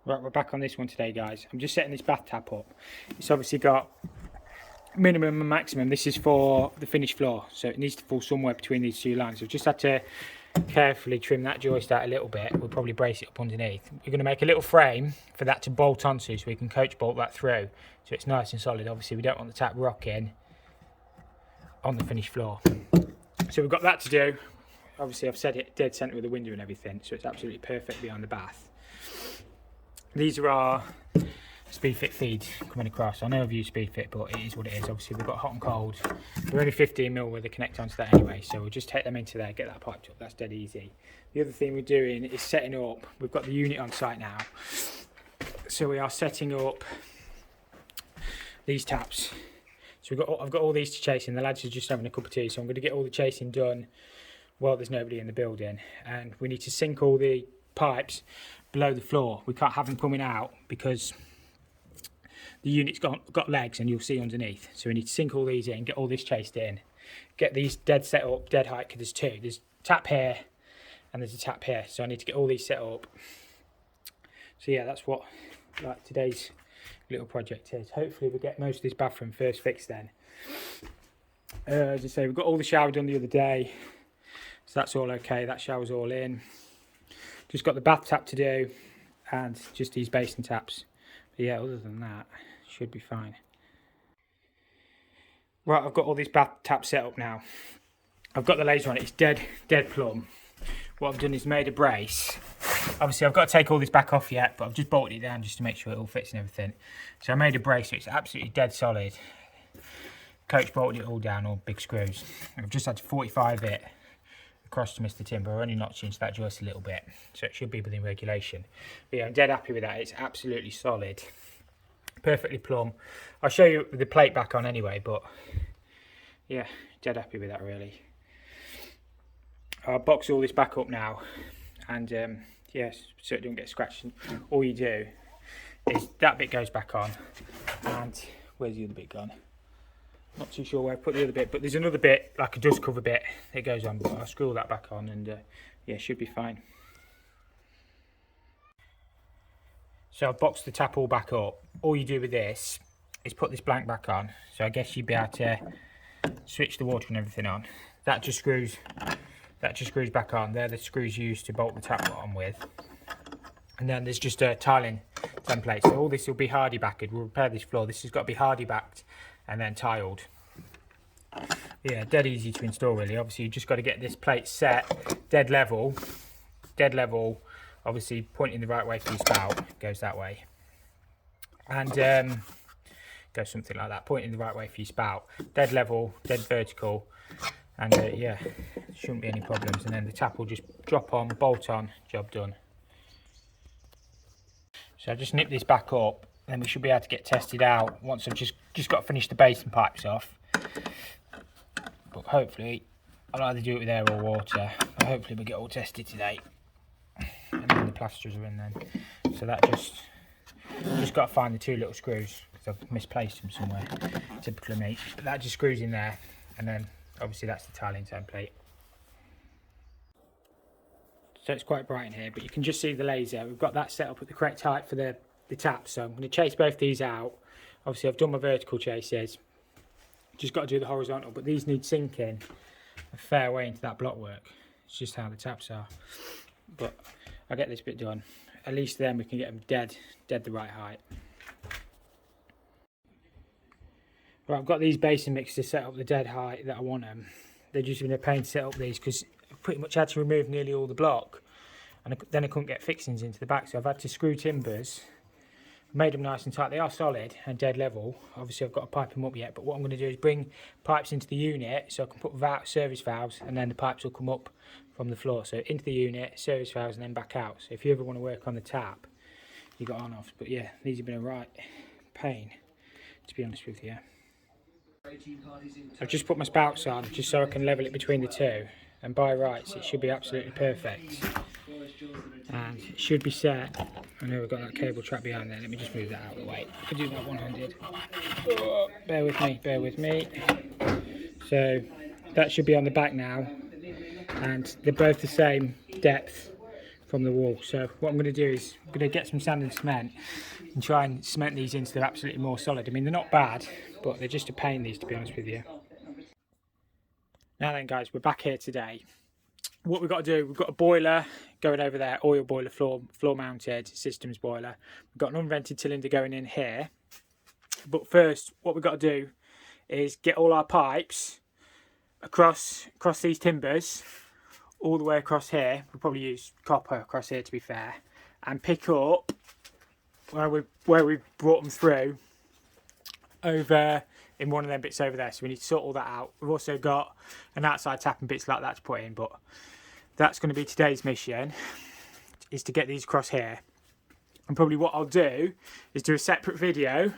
Right, we're back on this one today, guys. I'm just setting this bath tap up. It's obviously got minimum and maximum. This is for the finished floor, so it needs to fall somewhere between these two lines. I've just had to carefully trim that joist out a little bit. We'll probably brace it up underneath. We're going to make a little frame for that to bolt onto, so we can coach bolt that through, so it's nice and solid. Obviously, we don't want the tap rocking on the finished floor. So we've got that to do. Obviously, I've set it dead centre with the window and everything, so it's absolutely perfect behind the bath. These are our Speedfit feeds coming across. I know I've used Speedfit, but it is what it is. Obviously, we've got hot and cold. They're only 15mm where they connect onto that anyway, so we'll just take them into there, get that piped up. That's dead easy. The other thing we're doing is setting up. We've got the unit on site now, so we are setting up these taps. So I've got all these to chase in. The lads are just having a cup of tea, so I'm going to get all the chasing done while there's nobody in the building. And we need to sink all the pipes below the floor. We can't have them coming out because the unit's got legs, and you'll see underneath. So we need to sink all these in, get all this chased in, get these dead set up, dead height, because there's two. There's a tap here and there's a tap here. So I need to get all these set up. So yeah, that's what today's little project is. Hopefully we'll get most of this bathroom first fixed then. As I say, we've got all the shower done the other day, so that's all okay. That shower's all in. Just got the bath tap to do and just these basin taps. But yeah, other than that, should be fine. Right, I've got all these bath taps set up now. I've got the laser on it. It's dead plumb. What I've done is made a brace. Obviously, I've got to take all this back off yet, but I've just bolted it down just to make sure it all fits and everything. So I made a brace, so it's absolutely dead solid. Coach bolted it all down, all big screws. I've just had to 45 it across to Mr. Timber. I only notched into that joist a little bit, so it should be within regulation. But yeah, I'm dead happy with that. It's absolutely solid, perfectly plumb. I'll show you the plate back on anyway, but yeah, dead happy with that really. I'll box all this back up now, and yes, so it doesn't get scratched. All you do is that bit goes back on, and where's the other bit gone? Not too sure where I put the other bit, but there's another bit, like a dust cover bit, that goes on, but I'll screw all that back on, and yeah, should be fine. So I've boxed the tap all back up. All you do with this is put this blank back on, so I guess you'd be able to switch the water and everything on. That just screws back on. They're the screws used to bolt the tap on with. And then there's just a tiling template, so all this will be hardy backed. We'll repair this floor. This has got to be hardy backed and then tiled. Yeah, dead easy to install really. Obviously you just got to get this plate set dead level, obviously pointing the right way for your spout, goes that way, and goes something like that, pointing the right way for your spout, dead level, dead vertical, and yeah, shouldn't be any problems. And then the tap will just drop on, bolt on, job done. So I just nip this back up, and then we should be able to get tested out once I've just got to finish the basin pipes off. But hopefully, I'll either do it with air or water. But hopefully we get all tested today. And then the plasters are in then. So that just got to find the two little screws, because I've misplaced them somewhere. Typically me. But that just screws in there, and then obviously that's the tiling template. So it's quite bright in here, but you can just see the laser. We've got that set up at the correct height for the tap, so I'm going to chase both these out. Obviously I've done my vertical chases, just got to do the horizontal, but these need sinking a fair way into that block work. It's just how the taps are, but I'll get this bit done. At least then we can get them dead the right height. Right, I've got these basin mixers to set up the dead height that I want them. They're just been a pain to set up these, because I pretty much had to remove nearly all the block, and then I couldn't get fixings into the back, so I've had to screw timbers, made them nice and tight. They are solid and dead level. Obviously I've got to pipe them up yet, but what I'm going to do is bring pipes into the unit, so I can put service valves, and then the pipes will come up from the floor. So into the unit, service valves, and then back out. So if you ever want to work on the tap, you got on off. But yeah, these have been a right pain, to be honest with you. I've just put my spouts on just so I can level it between the two, and by rights it should be absolutely perfect, and it should be set. I know we've got that cable trap behind there. Let me just move that out of the way. I could do that one-handed. Oh, bear with me. So that should be on the back now, and they're both the same depth from the wall. So what I'm going to do is I'm going to get some sand and cement and try and cement these in so they're absolutely more solid. I mean, they're not bad, but they're just a pain, these, to be honest with you. Now then guys, we're back here today. What we've got to do, we've got a boiler going over there, oil boiler, floor mounted systems boiler. We've got an unvented cylinder going in here. But first, what we've got to do is get all our pipes across these timbers, all the way across here. We'll probably use copper across here, to be fair, and pick up where we've brought them through over in one of them bits over there. So we need to sort all that out. We've also got an outside tap and bits like that to put in, but that's going to be today's mission, is to get these across here. And probably what I'll do is do a separate video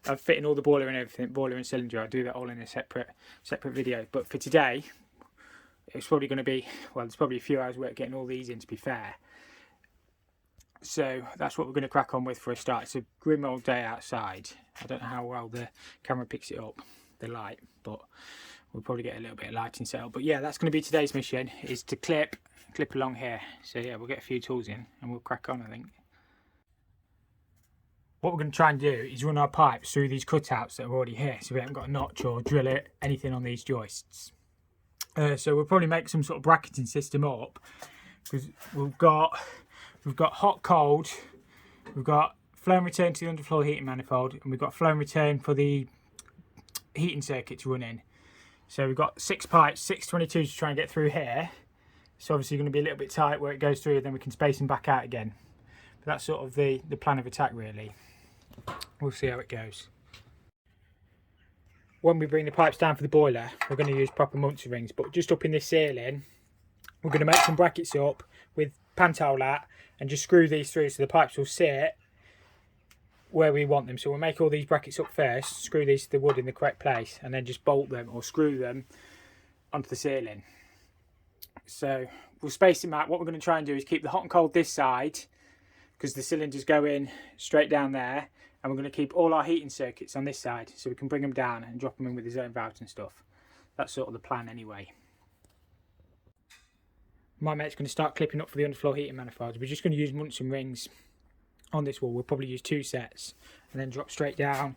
of fitting all the boiler and everything, boiler and cylinder. I'll do that all in a separate video. But for today, it's probably going to be, well, there's probably a few hours work getting all these in, to be fair. So that's what we're going to crack on with for a start. It's a grim old day outside. I don't know how well the camera picks it up, the light, but we'll probably get a little bit of lighting set up. But yeah, that's going to be today's mission, is to clip along here. So yeah, we'll get a few tools in and we'll crack on, I think. What we're going to try and do is run our pipes through these cutouts that are already here, so we haven't got a notch or drill it, anything on these joists. So we'll probably make some sort of bracketing system up, because we've got hot, cold, we've got flow and return to the underfloor heating manifold, and we've got flow and return for the heating circuit to run in. So we've got 6 pipes, 622s to try and get through here. It's obviously going to be a little bit tight where it goes through, then we can space them back out again. But that's sort of the plan of attack, really. We'll see how it goes. When we bring the pipes down for the boiler, we're going to use proper Munster rings, but just up in this ceiling, we're going to make some brackets up with Pantolat and just screw these through so the pipes will sit where we want them. So we'll make all these brackets up first, screw these to the wood in the correct place, and then just bolt them or screw them onto the ceiling. So we'll space them out. What we're going to try and do is keep the hot and cold this side, because the cylinders go in straight down there, and we're going to keep all our heating circuits on this side so we can bring them down and drop them in with his own valves and stuff. That's sort of the plan anyway. My mate's going to start clipping up for the underfloor heating manifolds. We're just going to use Munster rings on this wall. We'll probably use 2 sets and then drop straight down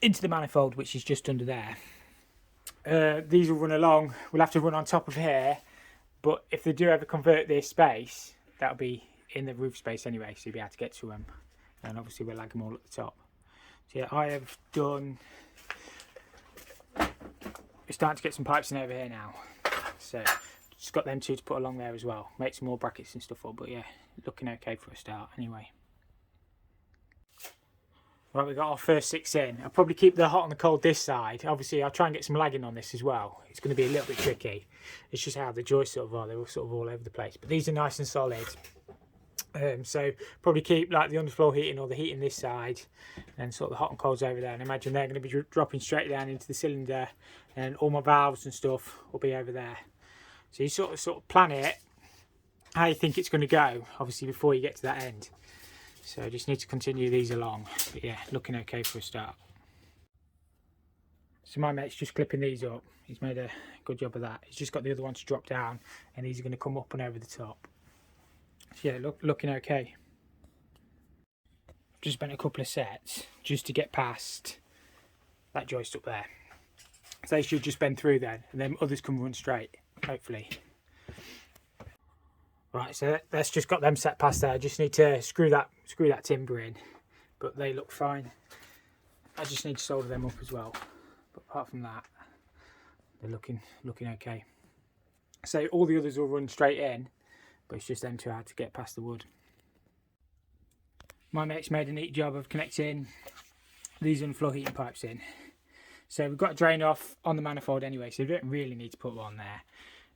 into the manifold, which is just under there. These will run along. We'll have to run on top of here, but if they do ever convert this space, that'll be in the roof space anyway, so you'll be able to get to them. And obviously we'll lag them all at the top. So yeah, I have done, we're starting to get some pipes in over here now, so just got them 2 to put along there as well, make some more brackets and stuff up. But yeah, looking okay for a start anyway. Right, we've got our first 6 in. I'll probably keep the hot and the cold this side. Obviously I'll try and get some lagging on this as well. It's going to be a little bit tricky. It's just how the joists sort of are, they're sort of all over the place, but these are nice and solid. So probably keep like the underfloor heating or the heating this side, and sort of the hot and colds over there, and imagine they're going to be dropping straight down into the cylinder, and all my valves and stuff will be over there. So you sort of plan it how you think it's going to go, obviously, before you get to that end. So I just need to continue these along. But yeah, looking okay for a start. So my mate's just clipping these up. He's made a good job of that. He's just got the other one to drop down, and these are going to come up and over the top. So yeah, looking okay. Just spent a couple of sets just to get past that joist up there. So they should just bend through then, and then others can run straight, hopefully. Right, so that's just got them set past there. I just need to screw that timber in, but they look fine. I just need to solder them up as well. But apart from that, they're looking okay. So all the others will run straight in, but it's just them 2 hard to get past the wood. My mate's made a neat job of connecting these underfloor heating pipes in. So we've got a drain off on the manifold anyway, so we don't really need to put one there.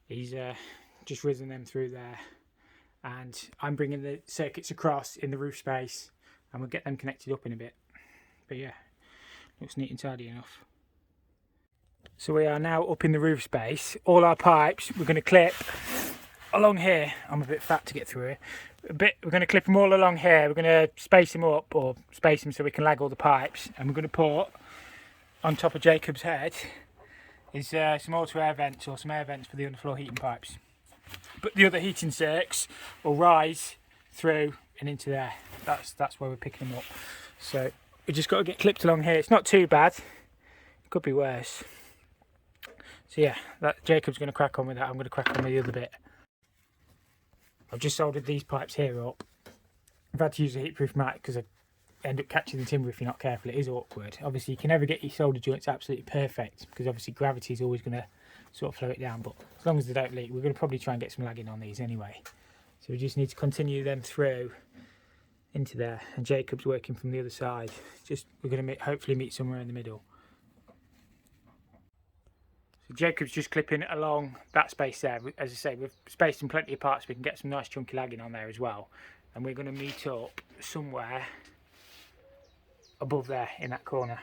He's just risen them through there, and I'm bringing the circuits across in the roof space, and we'll get them connected up in a bit. But yeah, looks neat and tidy enough. So we are now up in the roof space. All our pipes we're going to clip along here. I'm a bit fat to get through here. We're going to clip them all along here. We're going to space them up, or space them so we can lag all the pipes, and we're going to put on top of Jacob's head is some auto air vents, or some air vents for the underfloor heating pipes. but the other heating circs will rise through and into there. That's where we're picking them up. So we just got to get clipped along here. It's not too bad. It could be worse. So yeah, Jacob's going to crack on with that. I'm going to crack on with the other bit. I've just soldered these pipes here up. I've had to use a heatproof mat because I end up catching the timber if you're not careful. It is awkward. Obviously you can never get your solder joints absolutely perfect because obviously gravity is always going to sort of flow it down, but as long as they don't leak, we're going to probably try and get some lagging on these anyway. So we just need to continue them through into there, and Jacob's working from the other side. We're going to hopefully meet somewhere in the middle. So Jacob's just clipping along that space there. As I say, we've spaced them plenty apart so we can get some nice chunky lagging on there as well. And we're going to meet up somewhere above there in that corner.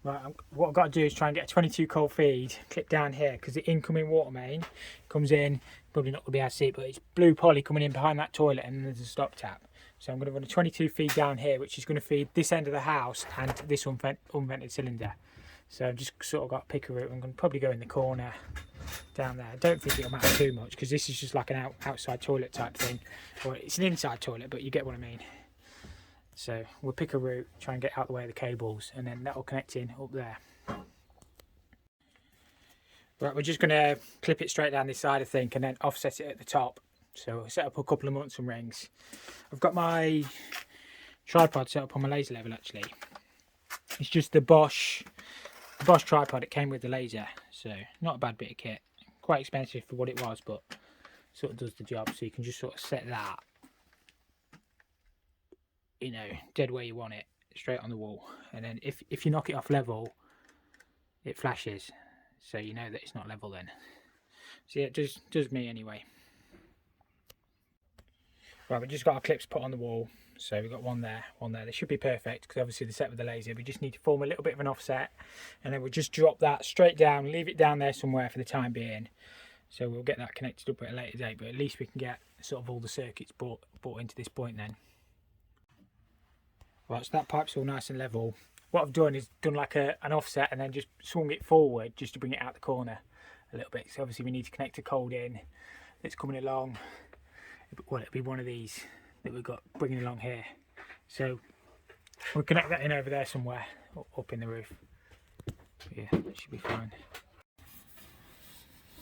Right, what I've got to do is try and get a 22 cold feed clip down here because the incoming water main comes in, probably not going to be able to see it, but it's blue poly coming in behind that toilet and there's a stop tap. So I'm going to run a 22 feed down here, which is going to feed this end of the house and this unvented cylinder. So I've just sort of got to pick a route. I'm going to probably go in the corner down there. I don't think it'll matter too much because this is just like an outside toilet type thing. Or it's an inside toilet, but you get what I mean. So we'll pick a route, try and get out the way of the cables, and then that'll connect in up there. Right, we're just going to clip it straight down this side, I think, and then offset it at the top. So I'll set up a couple of Munson rings. I've got my tripod set up on my laser level actually. It's just the Bosch tripod. It came with the laser, so not a bad bit of kit. Quite expensive for what it was, but sort of does the job. So you can just sort of set that, you know, dead where you want it, straight on the wall. And then if you knock it off level, it flashes, so you know that it's not level then. So yeah, it does me anyway. Right, we've just got our clips put on the wall. So we've got one there, one there. They should be perfect because obviously they're set with the laser. We just need to form a little bit of an offset, and then we'll just drop that straight down, leave it down there somewhere for the time being. So we'll get that connected up at a later date, but at least we can get sort of all the circuits brought into this point then. Right, so that pipe's all nice and level. What I've done is done like an offset and then just swung it forward just to bring it out the corner a little bit. So obviously we need to connect a cold in that's coming along. Well, it'll be one of these that we've got bringing along here. So we'll connect that in over there somewhere, up in the roof. Yeah, that should be fine.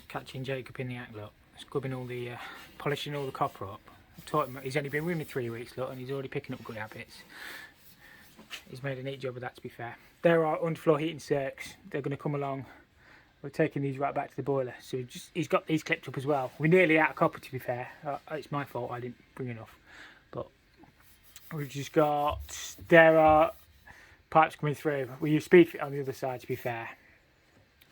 Catching Jacob in the act, look. Scrubbing all the, polishing all the copper up. I taught him, he's only been with me 3 weeks, look, and he's already picking up good habits. He's made a neat job of that, to be fair. There are underfloor heating circs. They're going to come along. We're taking these right back to the boiler. So he's got these clipped up as well. We're nearly out of copper, to be fair. It's my fault, I didn't bring enough. But we've just got, there are pipes coming through. We use speed fit on the other side, to be fair.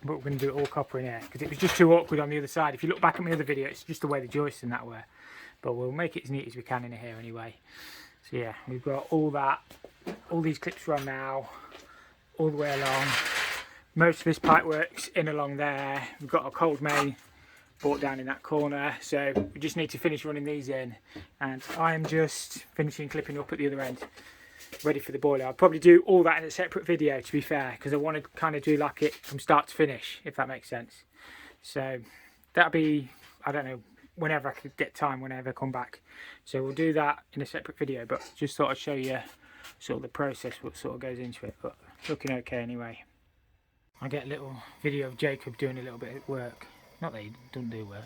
But we're going to do it all copper in here because it was just too awkward on the other side. If you look back at my other video, it's just the way the joists and that were. But we'll make it as neat as we can in here anyway. So yeah, we've got all that, all these clips run now, all the way along. Most of this pipe works in along there. We've got a cold main brought down in that corner. So we just need to finish running these in. And I am just finishing clipping up at the other end, ready for the boiler. I'll probably do all that in a separate video, to be fair, because I want to kind of do like it from start to finish, if that makes sense. So that'll be, I don't know, whenever I could get time, whenever I come back. So we'll do that in a separate video, but just thought I'd show you sort of the process, what sort of goes into it. But looking okay anyway. I get a little video of Jacob doing a little bit of work. Not that he doesn't do work.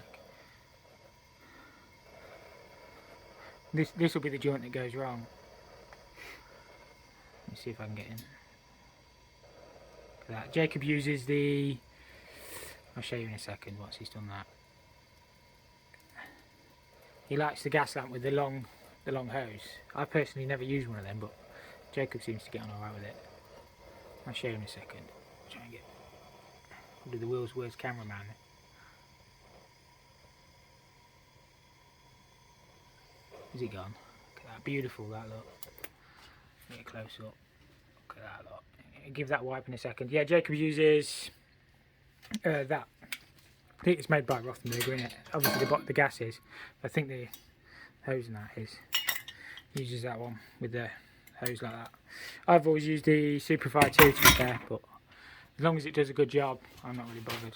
This will be the joint that goes wrong. Let's see if I can get in. Look at that. Jacob uses the, I'll show you in a second once he's done that. He likes the gas lamp with the long hose. I personally never use one of them, but Jacob seems to get on alright with it. I'll show you in a second. Try and get probably the world's worst cameraman. Is he gone? Look at that, beautiful that look. Get a close up. Look at that lot. Give that wipe in a second. Yeah, Jacob uses that. I think it's made by Rothenberger, isn't it? Obviously the gas is. I think the hose in that is. He uses that one with the hose like that. I've always used the Superfire 2, to be fair, but as long as it does a good job, I'm not really bothered.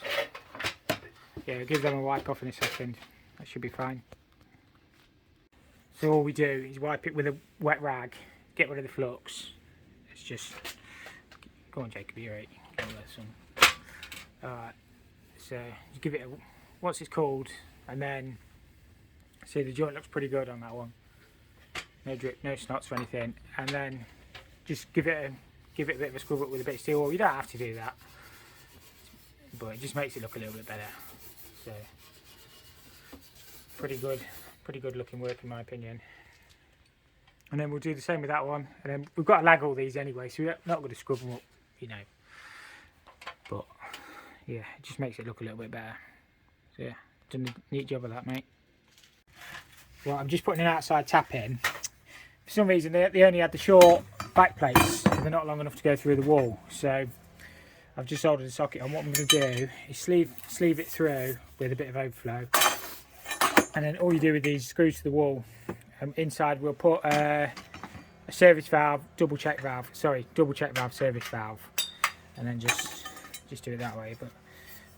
yeah, give them a wipe off in a second. That should be fine. So all we do is wipe it with a wet rag, get rid of the flux. It's just, go on Jacob, you're right. Go on there, son. Alright, so you give it a, what's it called, and then, see the joint looks pretty good on that one. No drip, no snots or anything, and then just give it a bit of a scrub up with a bit of steel wool. You don't have to do that, but it just makes it look a little bit better. So pretty good looking work in my opinion. And then we'll do the same with that one, and then we've got to lag all these anyway, so we're not going to scrub them up, you know, but yeah, it just makes it look a little bit better. So yeah, done a neat job of that, mate. Right, I'm just putting an outside tap in. For some reason they only had the short back plates and they're not long enough to go through the wall, so I've just soldered a socket on. What I'm going to do is sleeve it through with a bit of overflow, and then all you do with these screws to the wall, inside we'll put a service valve, double check valve service valve, and then just do it that way. But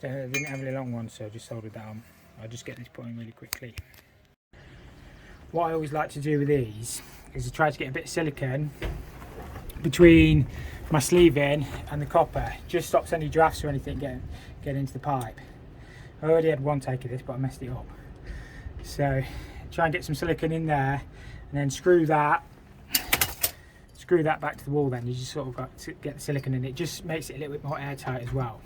I didn't have any long ones, so I just soldered that on. I'll just get this put in really quickly. What I always like to do with these is to try to get a bit of silicone between my sleeving and the copper. Just stops any drafts or anything getting into the pipe. I already had one take of this, but I messed it up. So try and get some silicone in there, and then screw that back to the wall. Then you just sort of got to get the silicone in. It just makes it a little bit more airtight as well.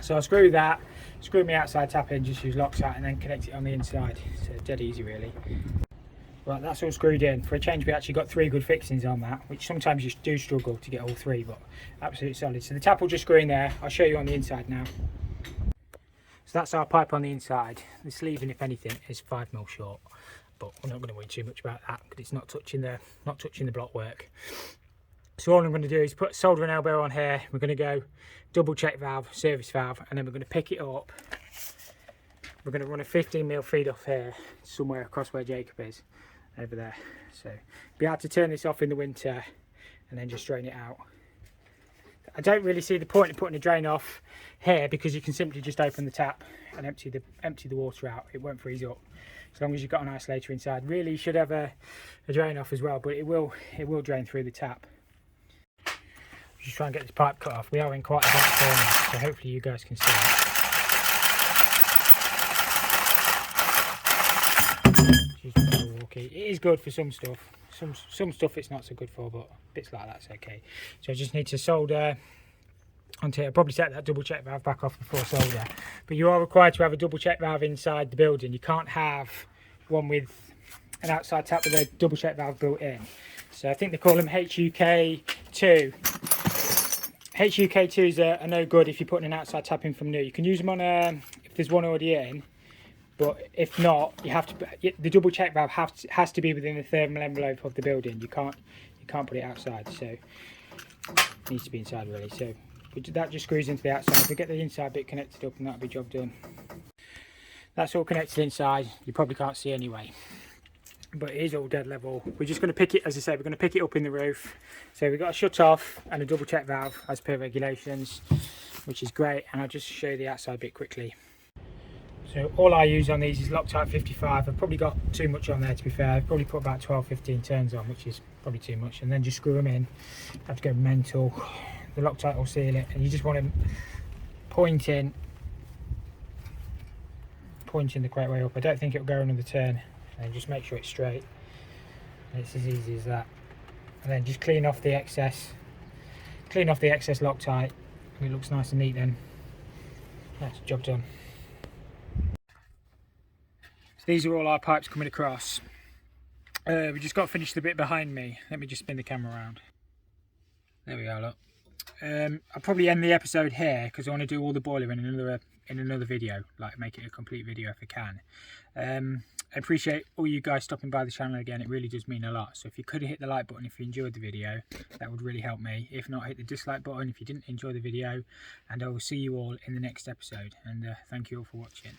So I'll screw my outside tap in, just use Loctite, and then connect it on the inside. So dead easy really. Right, that's all screwed in. For a change, we actually got 3 good fixings on that, which sometimes you do struggle to get all 3, but absolutely solid. So the tap will just screw in there. I'll show you on the inside now. So that's our pipe on the inside. The sleeving, if anything, is 5mm short, but we're not going to worry too much about that because it's not touching the block work. So all I'm going to do is put a soldering elbow on here. We're going to go double check valve, service valve, and then we're going to pick it up. We're going to run a 15mm feed off here, somewhere across where Jacob is, over there. So be able to turn this off in the winter and then just drain it out. I don't really see the point of putting a drain off here because you can simply just open the tap and empty the water out. It won't freeze up as long as you've got an isolator inside. Really, you should have a drain off as well, but it will drain through the tap. Just try and get this pipe cut off. We are in quite a dark corner, so hopefully you guys can see it. It is good for some stuff. Some stuff it's not so good for, but bits like that's okay. So I just need to solder onto it. I'll probably set that double check valve back off before solder. But you are required to have a double check valve inside the building. You can't have one with an outside tap with a double check valve built in. So I think they call them HUK2. HUK2s are no good if you're putting an outside tap in from new. You can use them on if there's one already in. But if not, you have to. The double check valve has to be within the thermal envelope of the building. You can't put it outside. So it needs to be inside really. So that just screws into the outside. We get the inside bit connected up, and that'll be job done. That's all connected inside. You probably can't see anyway, but it is all dead level. We're just going to pick it, as I said, we're going to pick it up in the roof. So we've got a shut off and a double check valve as per regulations, which is great. And I'll just show you the outside bit quickly. So all I use on these is Loctite 55. I've probably got too much on there, to be fair. I've probably put about 12-15 turns on, which is probably too much, and then just screw them in. Have to go mental. The Loctite will seal it, and you just want to point in the correct way up. I don't think it'll go another turn, and just make sure it's straight. And it's as easy as that. And then just clean off the excess Loctite, and it looks nice and neat then. That's job done. These are all our pipes coming across. We just got to finish the bit behind me. Let me just spin the camera around. There we are, look. I'll probably end the episode here because I want to do all the boiler in another video, like make it a complete video if I can. I appreciate all you guys stopping by the channel again. It really does mean a lot. So if you could hit the like button if you enjoyed the video, that would really help me. If not, hit the dislike button if you didn't enjoy the video, and I will see you all in the next episode. And thank you all for watching.